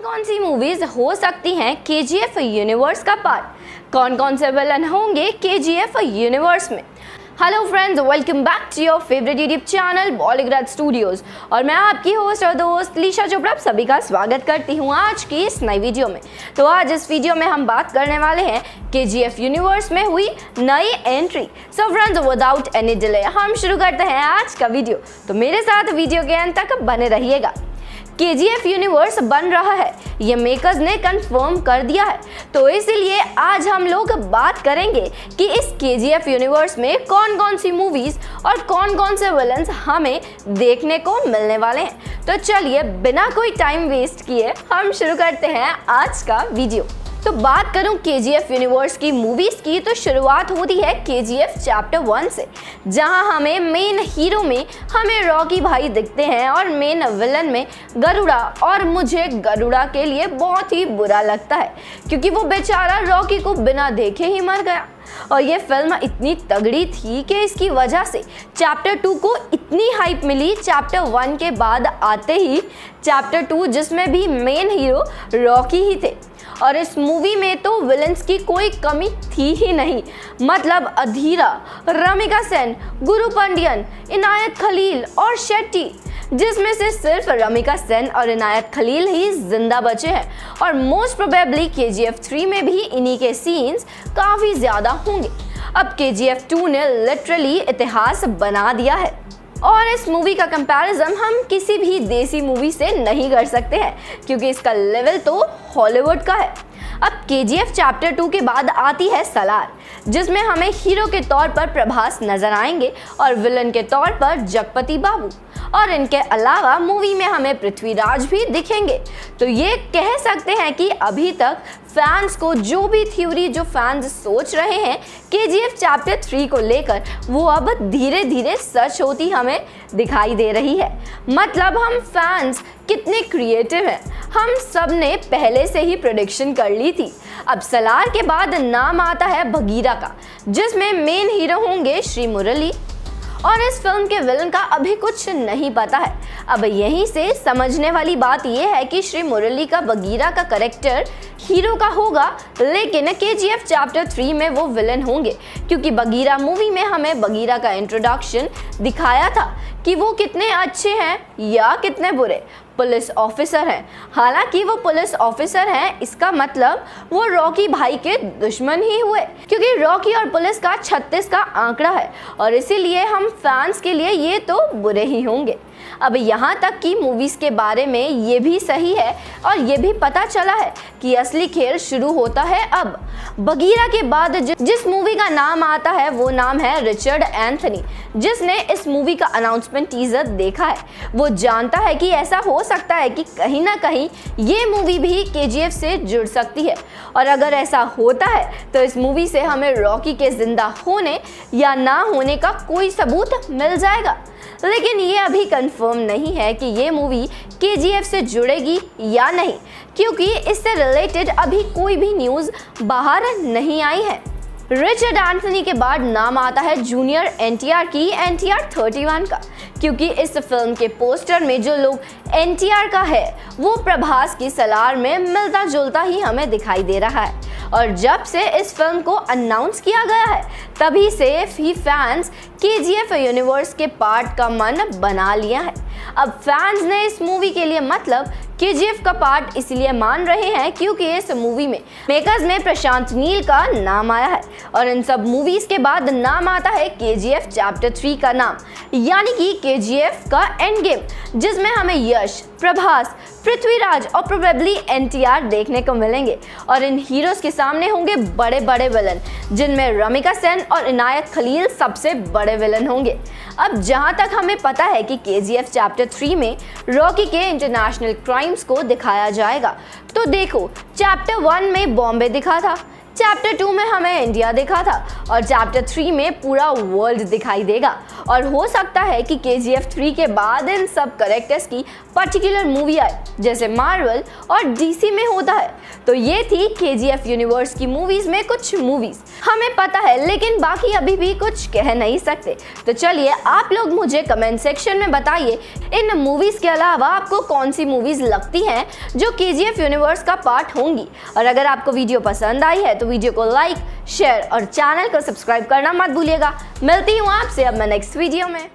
कौन सी मूवीज हो सकती हैं केजीएफ यूनिवर्स का पार्ट? कौन कौन से विलन होंगे केजीएफ यूनिवर्स में? Hello friends, welcome back to your favourite YouTube channel Bollywood studios और मैं आपकी होस्ट और दोस्त लीशा चोपड़ा सभी का स्वागत करती हूँ आज की इस नई वीडियो में। तो आज इस वीडियो में हम बात करने वाले हैं केजीएफ यूनिवर्स में हुई नई entry. So friends, without any delay हम शुरू करते हैं आज का वीडियो। तो मेरे साथ वीडियो के अंत तक बने रहिएगा। केजीएफ यूनिवर्स बन रहा है, ये मेकर्स ने कंफर्म कर दिया है। तो इसीलिए आज हम लोग बात करेंगे कि इस केजीएफ यूनिवर्स में कौन कौन सी मूवीज और कौन कौन से विलन्स हमें देखने को मिलने वाले हैं। तो चलिए बिना कोई टाइम वेस्ट किए हम शुरू करते हैं आज का वीडियो। तो बात करूं केजीएफ यूनिवर्स की मूवीज की, तो शुरुआत होती है केजीएफ चैप्टर 1 से, जहां हमें मेन हीरो में हमें रॉकी भाई दिखते हैं और मेन विलन में गरुड़ा। और मुझे गरुड़ा के लिए बहुत ही बुरा लगता है क्योंकि वो बेचारा रॉकी को बिना देखे ही मर गया। और ये फिल्म इतनी तगड़ी थी कि इसकी वजह से चैप्टर 2 को इतनी हाइप मिली। चैप्टर 1 के बाद आते ही चैप्टर 2 जिसमें भी मेन हीरो रॉकी ही थे। और इस मूवी में तो विलन्स की कोई कमी थी ही नहीं। मतलब अधीरा, रमिका सेन, गुरु पांडियन, इनायत खलील और शेट्टी, जिसमें से सिर्फ रमिका सेन और इनायत खलील ही जिंदा बचे हैं। और मोस्ट प्रोबेबली केजीएफ 3 में भी इन्हीं के सीन्स काफ़ी ज़्यादा होंगे। अब केजीएफ 2 ने लिटरली इतिहास बना दिया है और इस मूवी का कंपैरिजन हम किसी भी देसी मूवी से नहीं कर सकते हैं क्योंकि इसका लेवल तो हॉलीवुड का है। अब केजीएफ चैप्टर 2 के बाद आती है सलार, जिसमें हमें हीरो के तौर पर प्रभास नजर आएंगे और विलन के तौर पर जगपति बाबू। और इनके अलावा मूवी में हमें पृथ्वीराज भी दिखेंगे। तो ये कह सकते हैं कि अभी तक फैंस को जो भी थ्योरी जो फैंस सोच रहे हैं केजीएफ चैप्टर 3 को लेकर, वो अब धीरे धीरे सच होती हमें दिखाई दे रही है। मतलब हम फैंस कितने क्रिएटिव हैं, हम सब ने पहले से ही प्रेडिक्शन कर ली थी। अब सलार के बाद नाम आता है बगीरा का, जिसमें मेन हीरो होंगे श्री मुरली। और इस फिल्म के विलन का अभी कुछ नहीं पता है। अब यहीं से समझने वाली बात यह है कि श्री मुरली का बगीरा का कैरेक्टर हीरो का होगा, लेकिन केजीएफ चैप्टर 3 में वो विलन होंगे क्योंकि बगीरा मूवी में हमें बगीरा का इंट्रोडक्शन दिखाया था कि वो कितने अच्छे हैं या कितने बुरे पुलिस ऑफिसर हैं। हालांकि वो पुलिस ऑफिसर हैं, इसका मतलब वो रॉकी भाई के दुश्मन ही हुए क्योंकि रॉकी और पुलिस का 36 का आंकड़ा है और इसीलिए हम फैंस के लिए ये तो बुरे ही होंगे। अब यहाँ तक कि मूवीज़ के बारे में ये भी सही है और ये भी पता चला है कि असली खेल शुरू होता है अब। बगीरा के बाद जिस मूवी का नाम आता है वो नाम है रिचर्ड एंथनी। जिसने इस मूवी का अनाउंसमेंट टीजर देखा है वो जानता है कि ऐसा हो सकता है कि कहीं ना कहीं ये मूवी भी केजीएफ से जुड़ सकती है। और अगर ऐसा होता है तो इस मूवी से हमें रॉकी के जिंदा होने या ना होने का कोई सबूत मिल जाएगा। लेकिन ये अभी कंफर्म नहीं है कि ये मूवी केजीएफ से जुड़ेगी या नहीं क्योंकि इससे रिलेटेड अभी कोई भी न्यूज़ बाहर नहीं आई है। रिचर्ड एंथनी के बाद नाम आता है जूनियर एनटीआर की, एनटीआर 31 का, क्योंकि इस फिल्म के पोस्टर में जो लोग एनटीआर का है वो प्रभास की सलार में मिलता जुलता ही हमें दिखाई दे रहा है। और जब से इस फिल्म को अनाउंस किया गया है तभी से ही फैंस केजीएफ यूनिवर्स के पार्ट का मन बना लिया है। अब फैंस ने इस मूवी के लिए मतलब केजीएफ का पार्ट इसलिए मान रहे हैं क्योंकि इस मूवी में मेकर्स में प्रशांत नील का नाम आया है और इन सब मूवीज के बाद नाम आता है केजीएफ चैप्टर 3 का नाम, यानी कि केजीएफ का एंड गेम, जिसमें हमें यश, प्रभास, पृथ्वीराज और प्रोबेबली एनटीआर देखने को मिलेंगे। और इन हीरोज के सामने होंगे बड़े बड़े विलन, जिनमें रमिका सेन और इनायत खलील सबसे बड़े विलन होंगे। अब जहां तक हमें पता है कि केजीएफ चैप्टर 3 में रॉकी के इंटरनेशनल क्राइम्स को दिखाया जाएगा। तो देखो, चैप्टर 1 में बॉम्बे दिखा था, चैप्टर 2 में हमें इंडिया दिखा था और चैप्टर 3 में पूरा वर्ल्ड दिखाई देगा। और हो सकता है कि KGF 3 के बाद इन सब कैरेक्टर्स की पर्टिकुलर मूवी आए, जैसे मार्वल और DC में होता है। तो ये थी KGF यूनिवर्स की मूवीज में कुछ मूवीज हमें पता है, लेकिन बाकी अभी भी कुछ कह नहीं सकते। तो चलिए आप लोग मुझे कमेंट सेक्शन में बताइए, इन मूवीज के अलावा आपको कौन सी मूवीज लगती हैं जो KGF यूनिवर्स का पार्ट होंगी। और अगर आपको वीडियो पसंद आई है तो वीडियो को लाइक, शेयर और चैनल को सब्सक्राइब करना मत भूलिएगा। मिलती हूँ आपसे अब मैं नेक्स्ट वीडियो में।